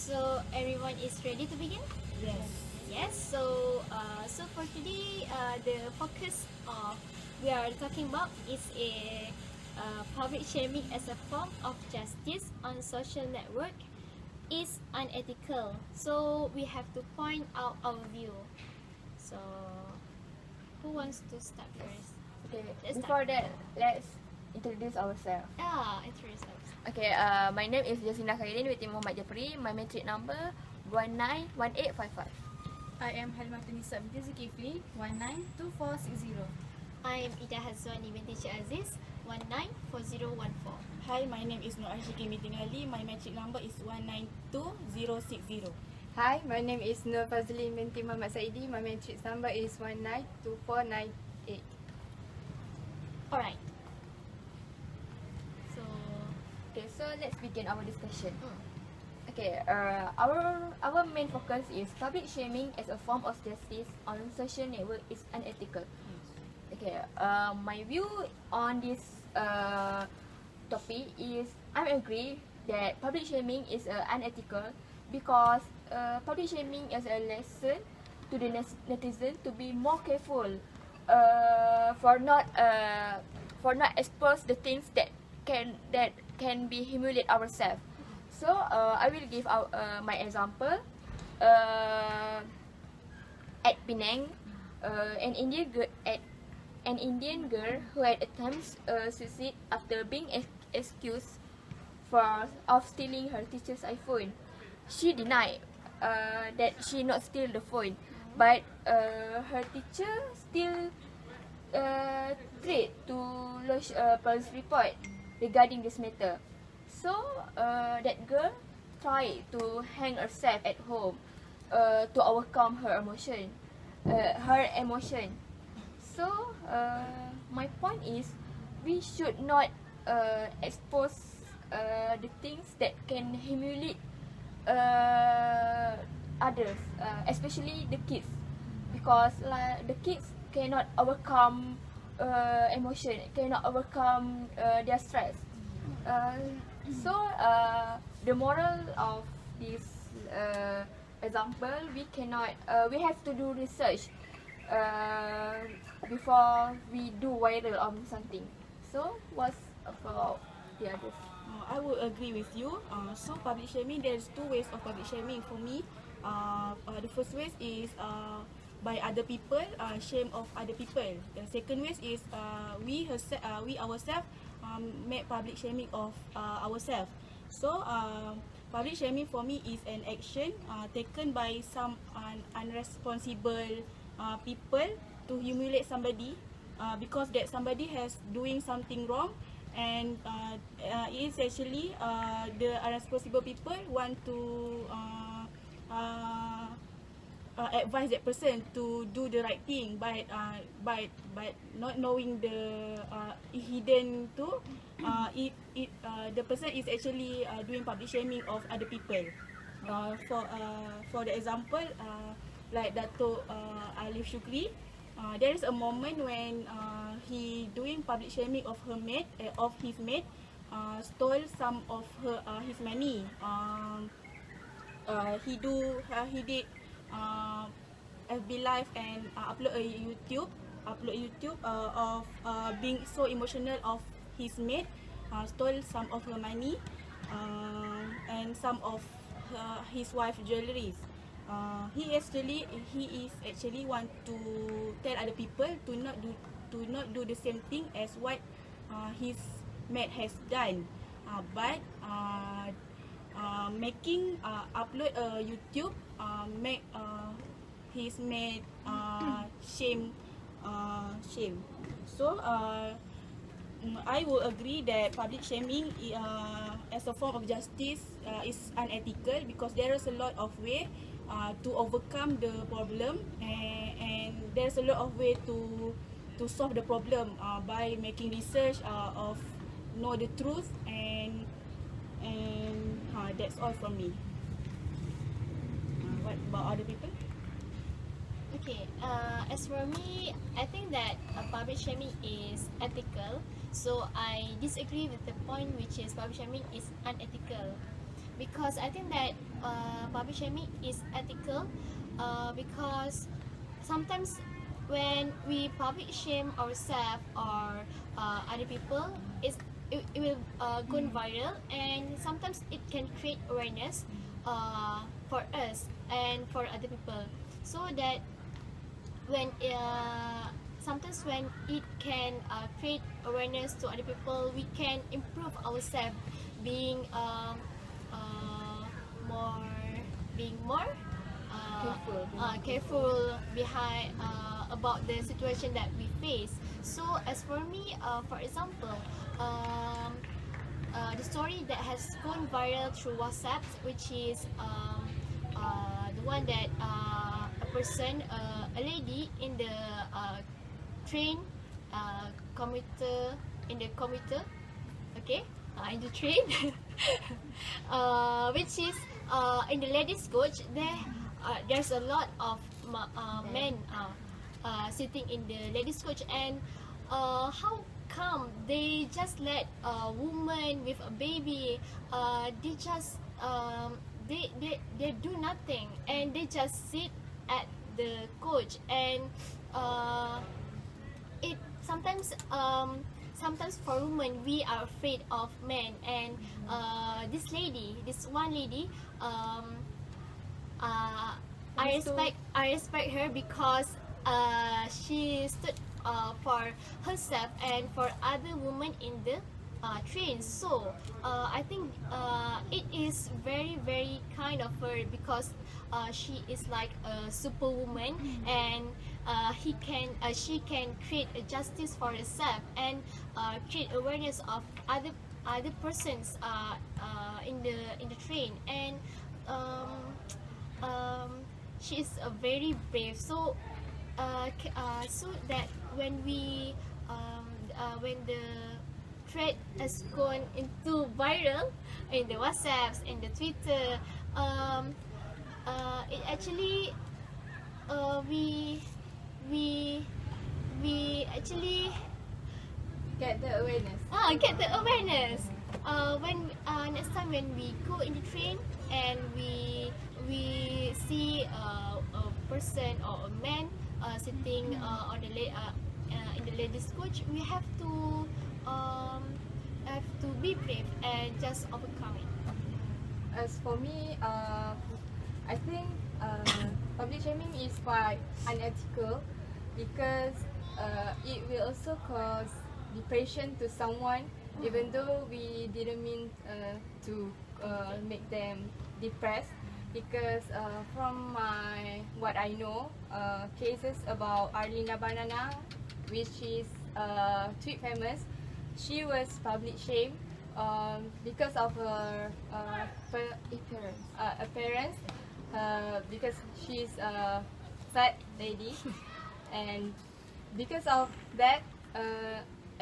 So everyone is ready to begin? Yes. Yes. So for today, the focus of we are talking about is a public shaming as a form of justice on social network is unethical. So we have to point out our view. So who wants to start first? Okay, Let's before start. that, let's introduce ourselves. Introduce ourselves. Okay, my name is Jasina Khairin with Muhammad Japri. My metric number 191855. I am Halmatunisa binti Zulkifli, 192460. I'm Ida Hazwani binti Cik Aziz, 194014. Hi, my name is Nur Ashiki binti Ali. My metric number is 192060. Hi, my name is Nur Fazlin binti Muhammad Saidi. My matrix number is 192498. Alright. So Okay, so let's begin our discussion. Okay, our main focus is public shaming as a form of justice on social network is unethical. Okay, my view on this topic is I agree that public shaming is unethical because public shaming is a lesson to the netizen to be more careful for not expose the things that can be humiliate ourselves. So I will give out my example. At Penang, an Indian girl who had attempts suicide after being accused of stealing her teacher's iPhone. She denied that she not steal the phone, but her teacher still tried to lodge a police report regarding this matter. So that girl tried to hang herself at home to overcome her emotion. So my point is we should not expose the things that can humiliate others, especially the kids, because the kids cannot overcome emotion, cannot overcome their stress. So the moral of this example, we have to do research before we do viral on something. So what's about the others? I would agree with you. So public shaming, there's two ways of public shaming for me. The first way is by other people, shame of other people. The second way is we ourselves make public shaming of ourselves. So public shaming for me is an action taken by some unresponsible people to humiliate somebody because that somebody has doing something wrong, and it is actually the irresponsible people want to advise that person to do the right thing, but not knowing the hidden to the person is actually doing public shaming of other people. For the example, like Dato' Alif Shukri, there is a moment when he doing public shaming of his mate, stole some of his money. He did FB live and upload YouTube of being so emotional of his mate, stole some of her money and some of his wife jewelries. He is actually want to tell other people to not do the same thing as what his mate has done, but making upload YouTube make his mate shame. So I will agree that public shaming as a form of justice is unethical because there is a lot of way to overcome the problem, and there's a lot of way to solve the problem by making research of know the truth, and that's all from me. What about other people? okay, as for me, I think that public shaming is ethical. So I disagree with the point which is public shaming is unethical. because I think that public shaming is ethical, because sometimes when we public shame ourselves or other people, it will go viral, and sometimes it can create awareness for us and for other people, so that when sometimes when it can create awareness to other people, we can improve ourselves, being more being more careful behind about the situation that we face. So as for me, for example, the story that has gone viral through WhatsApp, which is the one that a person, a lady in the train commuter, in the commuter, okay, in the train, which is in the ladies' coach. There's a lot of men sitting in the ladies' coach, and how come they just let a woman with a baby? They just they do nothing, and they just sit at the coach, and it sometimes sometimes for women we are afraid of men, and this one lady, I respect her because she stood for herself and for other women in the train. So I think it is very very kind of her, because she is like a superwoman, and she can create a justice for herself, and create awareness of other persons in the train, and she is very brave. So so that when when the thread has gone into viral in the WhatsApps and the Twitter, it actually we actually Get the awareness. get the awareness. When next time when we go in the train, and we see a person or a man sitting on the in the ladies' coach, we have to be brave and just overcome it. As for me, I think public shaming is quite unethical, because it will also cause depression to someone, even though we didn't mean to make them depressed. Because from what I know, cases about Arlina Banana, which is tweet famous, she was public shamed because of her appearance, because she's a fat lady, and because of that,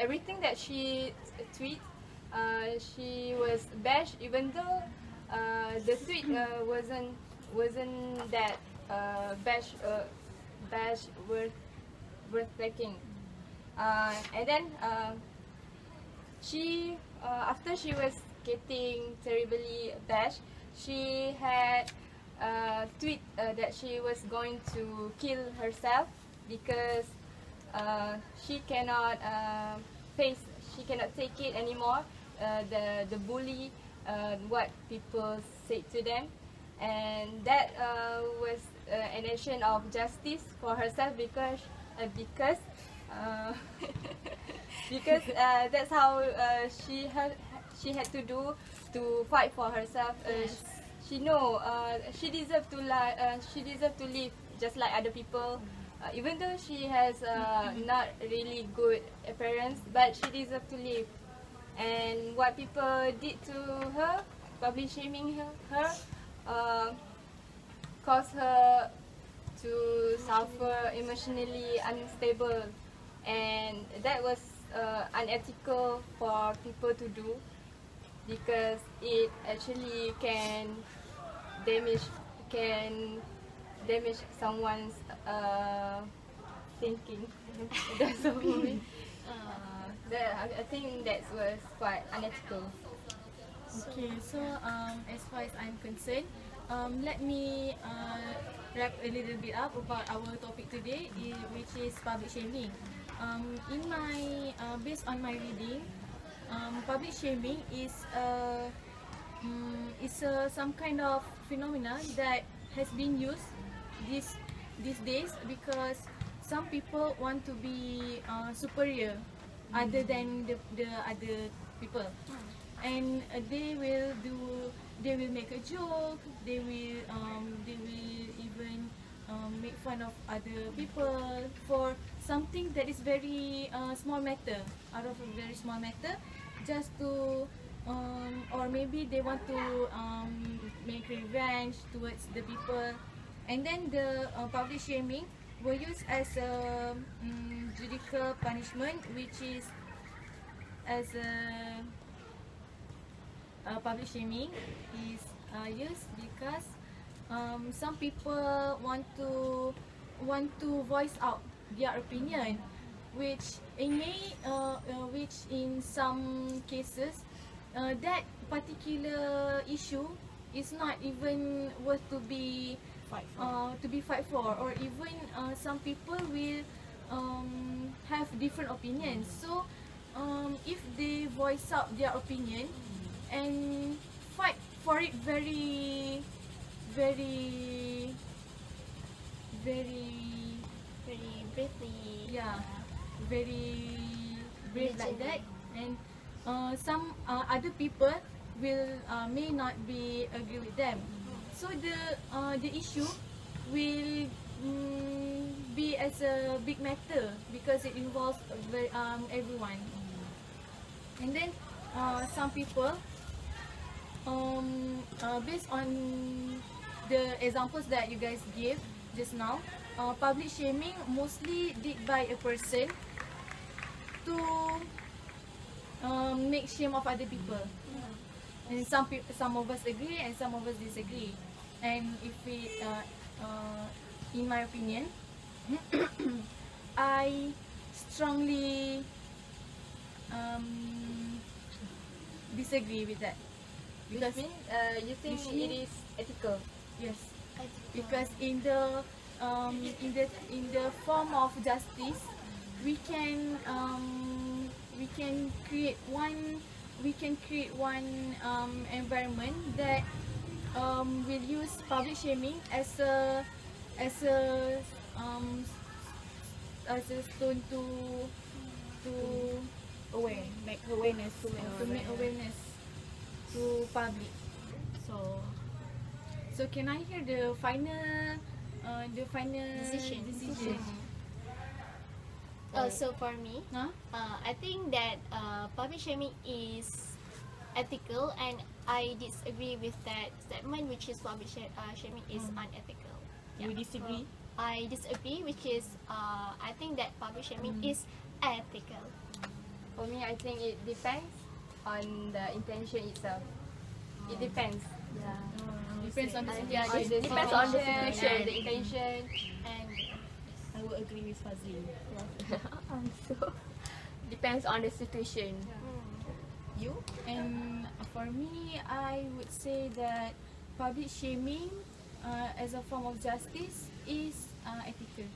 everything that she tweets, she was bashed, even though the tweet wasn't that bash worth taking. And then she after she was getting terribly bashed, she had tweet that she was going to kill herself, because she cannot take it anymore, the bully, what people said to them, and that was an action of justice for herself, because that's how she had to do to fight for herself. She know she deserved to live just like other people. Even though she has not really good appearance, but she deserved to live. And what people did to her, public shaming her, caused her to suffer emotionally unstable, and that was unethical for people to do, because it actually can damage someone's thinking. That's all for me. I think that was quite unethical. Okay, so as far as I'm concerned, let me wrap a little bit up about our topic today, which is public shaming. In my based on my reading, public shaming is some kind of phenomena that has been used these days because some people want to be superior other than the other people, and they will make a joke, they will even make fun of other people for something that is very small matter, out of a very small matter, just to or maybe they want to make revenge towards the people, and then the public shaming were used as a judicial punishment, which is as a public shaming is used because some people want to voice out their opinion, which in some cases that particular issue is not even worth to be fight for, or even some people will have different opinions. So if they voice out their opinion and fight for it very very briefly. yeah, very brave like that, and some other people will may not be agree with them. So the issue will be as a big matter because it involves everyone. And then some people based on the examples that you guys gave just now, public shaming mostly did by a person to make shame of other people. And some of us agree and some of us disagree. And if we in my opinion, I strongly disagree with that. Because you think it is ethical? Yes, because in the form of justice, we can create one environment that will use public shaming as a stone to make awareness to public. So can I hear the final decision? So for me, Huh? I think that public shaming is ethical, and I disagree with that statement, which is public shaming is unethical. You disagree? I disagree, which is I think that public shaming is ethical. For me, I think it depends on the intention itself. It depends. Yeah. Depends on the Yeah, situation. depends on the situation, situation. the intention. And I will agree with Fazil. So depends on the situation. You? And for me, I would say that public shaming as a form of justice is ethical.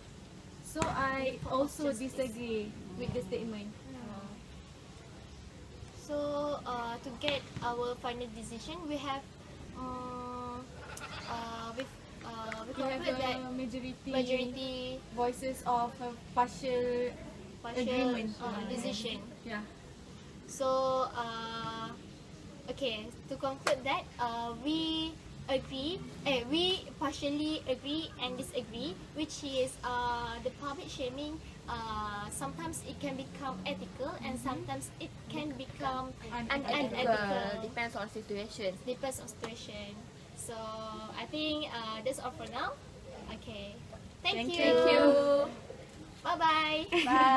So I also disagree with the statement. so to get our final decision, we have we We have conclude that a majority voices of a partial partial agreement. decision. Yeah. So okay, to conclude that we partially agree and disagree, which is the public shaming. Sometimes it can become ethical, and sometimes it can become unethical. Depends on situation. Depends on situation. So I think that's all for now. Okay. Thank you. Thank you. Bye bye. Bye.